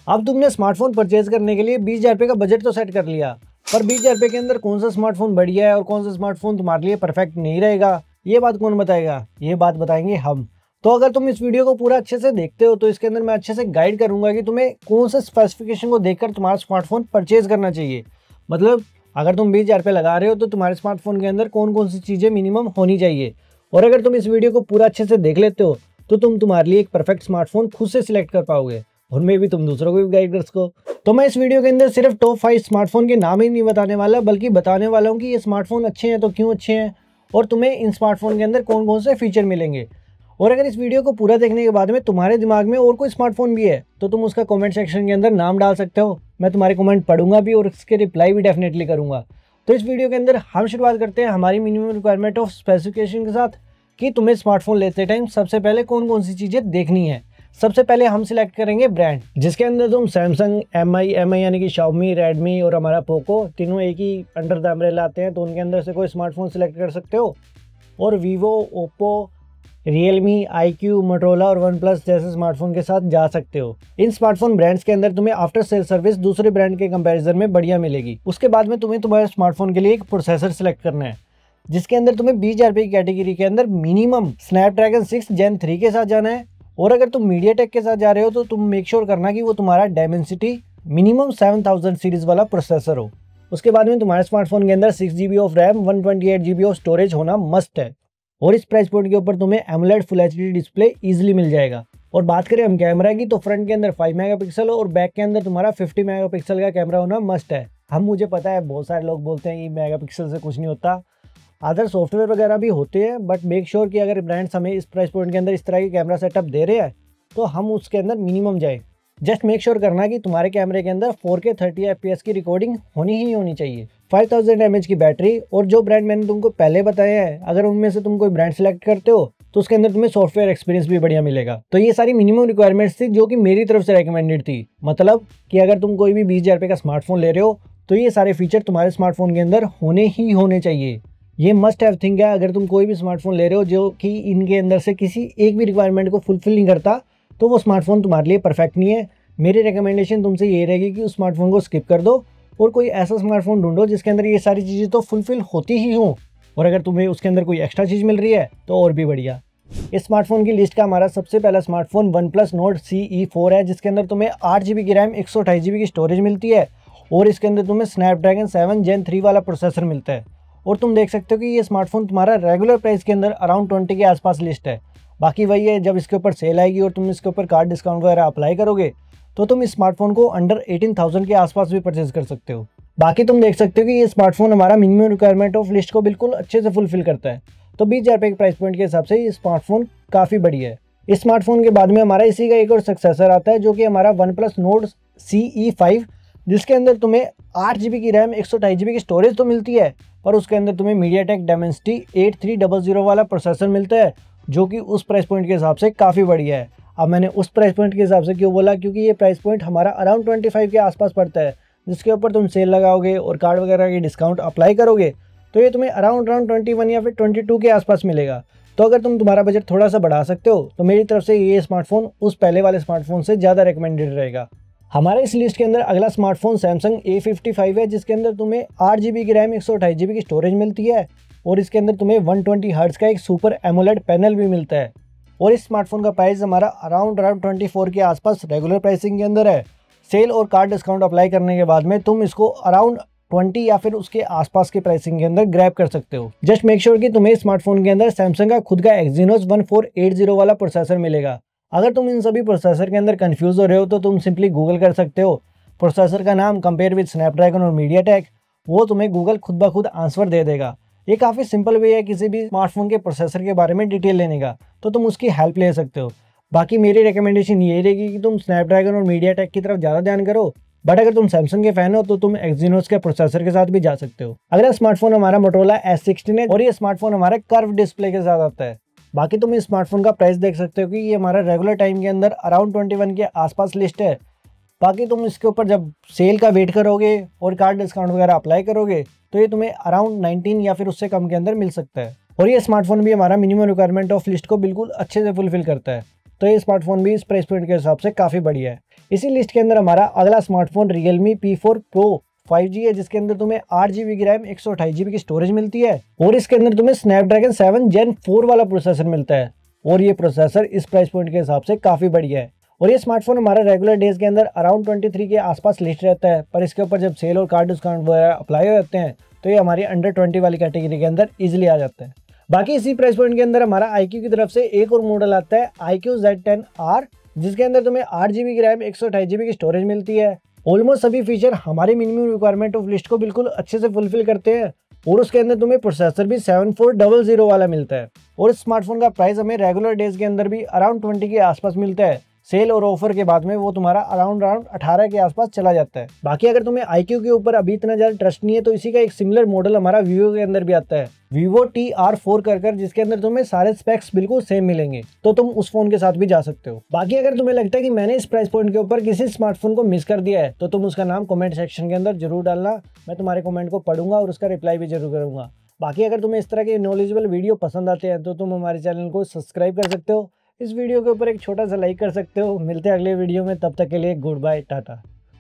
अब तुमने smartphone purchase करने के लिए 20,000 रुपये का बजट तो सेट कर लिया, पर 20,000 रुपये के अंदर कौन सा स्मार्टफोन बढ़िया है और कौन सा स्मार्टफोन तुम्हारे लिए परफेक्ट नहीं रहेगा, ये बात कौन बताएगा? ये बात बताएंगे हम। तो अगर तुम इस वीडियो को पूरा अच्छे से देखते हो तो इसके अंदर मैं अच्छे से गाइड करूंगा कि तुम्हें कौन से स्पेसिफिकेशन को देखकर तुम्हारा स्मार्टफोन परचेज करना चाहिए। मतलब अगर तुम 20,000 रुपये लगा रहे हो तो तुम्हारे स्मार्टफोन के अंदर कौन कौन सी चीज़ें मिनिमम होनी चाहिए। और अगर तुम इस वीडियो को पूरा अच्छे से देख लेते हो तो तुम तुम्हारे लिए एक परफेक्ट स्मार्टफोन खुद से सिलेक्ट कर पाओगे और मे भी तुम दूसरों को भी गाइड कर सको। तो मैं इस वीडियो के अंदर सिर्फ टॉप 5 स्मार्टफोन के नाम ही नहीं बताने वाला, बल्कि बताने वाला हूँ कि ये स्मार्टफोन अच्छे हैं तो क्यों अच्छे हैं और तुम्हें इन स्मार्टफोन के अंदर कौन कौन से फीचर मिलेंगे। और अगर इस वीडियो को पूरा देखने के बाद में तुम्हारे दिमाग में और कोई स्मार्टफोन भी है तो तुम उसका कमेंट सेक्शन के अंदर नाम डाल सकते हो। मैं तुम्हारे कमेंट पढ़ूंगा भी और उसके रिप्लाई भी डेफिनेटली करूंगा। तो इस वीडियो के अंदर हम शुरुआत करते हैं हमारी मिनिमम रिक्वायरमेंट ऑफ स्पेसिफिकेशन के साथ कि तुम्हें स्मार्टफोन लेते टाइम सबसे पहले कौन कौन सी चीज़ें देखनी है। सबसे पहले हम सिलेक्ट करेंगे ब्रांड, जिसके अंदर तुम सैमसंग, एमआई यानी कि शाओमी, रेडमी और हमारा पोको तीनों एक ही अंडर द अम्ब्रेला आते हैं, तो उनके अंदर से कोई स्मार्टफोन सिलेक्ट कर सकते हो। और Vivo, Oppo, Realme, IQ, Motorola और वन प्लस जैसे स्मार्टफोन के साथ जा सकते हो। इन स्मार्टफोन ब्रांड्स के अंदर तुम्हें आफ्टर सेल सर्विस दूसरे ब्रांड के कंपैरिजन में बढ़िया मिलेगी। उसके बाद में तुम्हें तुम्हारे स्मार्टफोन के लिए एक प्रोसेसर सिलेक्ट करना है, जिसके अंदर तुम्हें 20,000 रुपये की कैटेगरी के अंदर मिनिमम स्नैपड्रैगन 6 Gen 3 के साथ जाना है। और अगर तुम मीडियाटेक के साथ जा रहे हो तो तुम मेक श्योर करना कि वो तुम्हारा डायमेंसिटी मिनिमम 7000 सीरीज वाला प्रोसेसर हो। उसके बाद में तुम्हारे स्मार्टफोन के अंदर 6 GB of RAM, 128 GB of storage होना मस्ट है। और इस प्राइस पॉइंट के ऊपर तुम्हें AMOLED full HD display easily मिल जाएगा। और बात करें हम कैमरा की तो फ्रंट के अंदर 5 मेगापिक्सल और बैक के अंदर तुम्हारा 50 मेगापिक्सल का कैमरा होना मस्ट है। मुझे पता है बहुत सारे लोग बोलते हैं कि मेगापिक्सल से कुछ नहीं होता, अदर सॉफ्टवेयर वगैरह भी होते हैं, बट मेक श्योर कि अगर ब्रांड्स हमें इस प्राइस पॉइंट के अंदर इस तरह की कैमरा सेटअप दे रहे हैं तो हम उसके अंदर मिनिमम जाए। जस्ट मेक श्योर करना कि तुम्हारे कैमरे के अंदर 4K 30 FPS की रिकॉर्डिंग होनी ही होनी चाहिए। 5000 mAh की बैटरी। और जो ब्रांड मैंने तुमको पहले बताए हैं, अगर उनमें से तुम कोई ब्रांड सेलेक्ट करते हो तो उसके अंदर तुम्हें सॉफ्टवेयर एक्सपीरियंस भी बढ़िया मिलेगा। तो ये सारी मिनिमम रिक्वायरमेंट्स थी जो कि मेरी तरफ से रिकमेंडेड थी। मतलब कि अगर तुम कोई भी 20,000 रुपये का स्मार्टफोन ले रहे हो तो ये सारे फीचर तुम्हारे स्मार्टफोन के अंदर होने ही होने चाहिए। ये मस्ट हैव थिंग है। अगर तुम कोई भी स्मार्टफोन ले रहे हो जो कि इनके अंदर से किसी एक भी रिक्वायरमेंट को फुलफिल नहीं करता तो वो स्मार्टफोन तुम्हारे लिए परफेक्ट नहीं है। मेरी रिकमेंडेशन तुमसे ये रहेगी कि उस स्मार्टफोन को स्किप कर दो और कोई ऐसा स्मार्टफोन ढूंढो जिसके अंदर ये सारी चीज़ें तो फुलफिल होती ही हों, और अगर तुम्हें उसके अंदर कोई एक्स्ट्रा चीज़ मिल रही है तो और भी बढ़िया। इस स्मार्टफोन की लिस्ट का हमारा सबसे पहला smartphone one plus note CE4 है, जिसके अंदर तुम्हें 8 GB की रैम, 128 GB की स्टोरेज मिलती है और इसके अंदर तुम्हें स्नैपड्रैगन 7 Gen 3 वाला प्रोसेसर मिलता है। और तुम देख सकते हो कि ये स्मार्टफोन तुम्हारा रेगुलर प्राइस के अंदर अराउंड 20 के आसपास लिस्ट है। बाकी वही है, जब इसके ऊपर सेल आएगी और तुम इसके ऊपर कार्ड डिस्काउंट वगैरह अप्लाई करोगे तो तुम इस स्मार्टफोन को अंडर 18,000 के आसपास भी परचेज कर सकते हो। बाकी तुम देख सकते हो कि ये स्मार्टफोन हमारा मिनिमम रिक्वायरमेंट ऑफ लिस्ट को बिल्कुल अच्छे से फुलफिल करता है। तो 20,000 रुपये के प्राइस पॉइंट के हिसाब से ये स्मार्टफोन काफ़ी बढ़िया है। इस स्मार्टफोन के बाद में हमारा इसी का एक और सक्सेसर आता है जो कि हमारा वन प्लस नोट CE5, जिसके अंदर तुम्हें 8 GB की रैम, 128 GB की स्टोरेज तो मिलती है, पर उसके अंदर तुम्हें मीडियाटेक डायमेंसिटी 8300 वाला प्रोसेसर मिलता है जो कि उस प्राइस पॉइंट के हिसाब से काफ़ी बढ़िया है। अब मैंने उस प्राइस पॉइंट के हिसाब से क्यों बोला, क्योंकि ये प्राइस पॉइंट हमारा अराउंड 25 के आसपास पड़ता है, जिसके ऊपर तुम सेल लगाओगे और कार्ड वगैरह की डिस्काउंट अप्लाई करोगे तो ये तुम्हें अराउंड 21 या फिर 22 के आसपास मिलेगा। तो अगर तुम्हारा बजट थोड़ा सा बढ़ा सकते हो तो मेरी तरफ से ये स्मार्टफोन उस पहले वाले स्मार्टफोन से ज़्यादा रिकमेंडेड रहेगा। हमारे इस लिस्ट के अंदर अगला स्मार्टफोन सैमसंग A55 है, जिसके अंदर तुम्हें 8 GB की रैम, 128 GB की स्टोरेज मिलती है और इसके अंदर तुम्हें 120 हर्ट्ज का एक सुपर एमोलेड पैनल भी मिलता है। और इस स्मार्टफोन का प्राइस हमारा अराउंड 24 के आसपास रेगुलर प्राइसिंग के अंदर है। सेल और कार्ड डिस्काउंट अप्लाई करने के बाद में तुम इसको अराउंड 20 या फिर उसके आसपास के प्राइसिंग के अंदर ग्रैब कर सकते हो। जस्ट मेक श्योर कि तुम्हें स्मार्टफोन के अंदर सैमसंग का खुद का एक्जीनोस 1480 वाला प्रोसेसर मिलेगा। अगर तुम इन सभी प्रोसेसर के अंदर कंफ्यूज हो रहे हो तो तुम सिंपली गूगल कर सकते हो प्रोसेसर का नाम कंपेयर विद स्नैपड्रैगन और मीडियाटेक, वो तुम्हें गूगल खुद ब खुद आंसर दे देगा। ये काफ़ी सिंपल वे है किसी भी स्मार्टफोन के प्रोसेसर के बारे में डिटेल लेने का, तो तुम उसकी हेल्प ले सकते हो। बाकी मेरी रिकमेंडेशन यही रहेगी कि तुम स्नैपड्रैगन और मीडियाटेक की तरफ ज़्यादा ध्यान करो, बट अगर तुम सैमसंग के फैन हो तो तुम एक्जीनोस के प्रोसेसर के साथ भी जा सकते हो। अगला स्मार्टफोन हमारा मोटोरोला S16 है और ये स्मार्टफोन हमारे कर्व डिस्प्ले के साथ आता है। बाकी तुम इस स्मार्टफोन का प्राइस देख सकते हो कि ये हमारा रेगुलर टाइम के अंदर अराउंड 21 के आसपास लिस्ट है। बाकी तुम इसके ऊपर जब सेल का वेट करोगे और कार्ड डिस्काउंट वगैरह अप्लाई करोगे तो ये तुम्हें अराउंड 19 या फिर उससे कम के अंदर मिल सकता है। और ये स्मार्टफोन भी हमारा मिनिमम रिक्वायरमेंट ऑफ लिस्ट को बिल्कुल अच्छे से फुलफिल करता है। तो ये स्मार्टफोन भी इस प्राइस पॉइंट के हिसाब से काफ़ी बढ़िया है। इसी लिस्ट के अंदर हमारा अगला smartphone Realme P4 Pro 5G है, जिसके अंदर तुम्हें 8GB की रैम 128GB की स्टोरेज मिलती है और इसके अंदर तुम्हें स्नैपड्रैगन 7 Gen 4 वाला प्रोसेसर मिलता है और ये प्रोसेसर इस प्राइस पॉइंट के हिसाब से काफी बढ़िया है। और ये स्मार्टफोन हमारा रेगुलर डेज के अंदर अराउंड 23 के आसपास लिस्ट रहता है, पर इसके ऊपर जब सेल और कार्ड डिस्काउंट वगैरह अप्लाई हो जाते हैं तो ये हमारी अंडर 20 वाली कैटेगरी के अंदर इजिली आ जाता है। बाकी इसी प्राइस पॉइंट के अंदर हमारा iQOO की तरफ से एक और मॉडल आता है iQOO Z10R, जिसके अंदर तुम्हें 8GB की रैम 128GB की स्टोरेज मिलती है। ऑलमोस्ट सभी फीचर हमारे मिनिमम रिक्वायरमेंट ऑफ लिस्ट को बिल्कुल अच्छे से फुलफिल करते हैं और उसके अंदर तुम्हें प्रोसेसर भी 7400 वाला मिलता है। और इस स्मार्टफोन का प्राइस हमें रेगुलर डेज के अंदर भी अराउंड 20 के आसपास मिलता है, सेल और ऑफर के बाद में वो तुम्हारा अराउंड 18 के आसपास चला जाता है। बाकी अगर तुम्हें iQOO के ऊपर अभी इतना ज्यादा ट्रस्ट नहीं है तो इसी का एक सिमिलर मॉडल हमारा Vivo के अंदर भी आता है, Vivo TR4 कर जिसके अंदर तुम्हें सारे स्पेक्स बिल्कुल सेम मिलेंगे, तो तुम उस फोन के साथ भी जा सकते हो। बाकी अगर तुम्हें लगता है कि मैंने इस प्राइस पॉइंट के ऊपर किसी स्मार्टफोन को मिस कर दिया है तो तुम उसका नाम कमेंट सेक्शन के अंदर जरूर डालना, मैं तुम्हारे कमेंट को पढ़ूंगा और उसका रिप्लाई भी जरूर करूंगा। बाकी अगर तुम्हें इस तरह के नॉलेजेबल वीडियो पसंद आते हैं तो तुम हमारे चैनल को सब्सक्राइब कर सकते हो, इस वीडियो के ऊपर एक छोटा सा लाइक कर सकते हो। मिलते हैं अगले वीडियो में, तब तक के लिए गुड बाय, टाटा।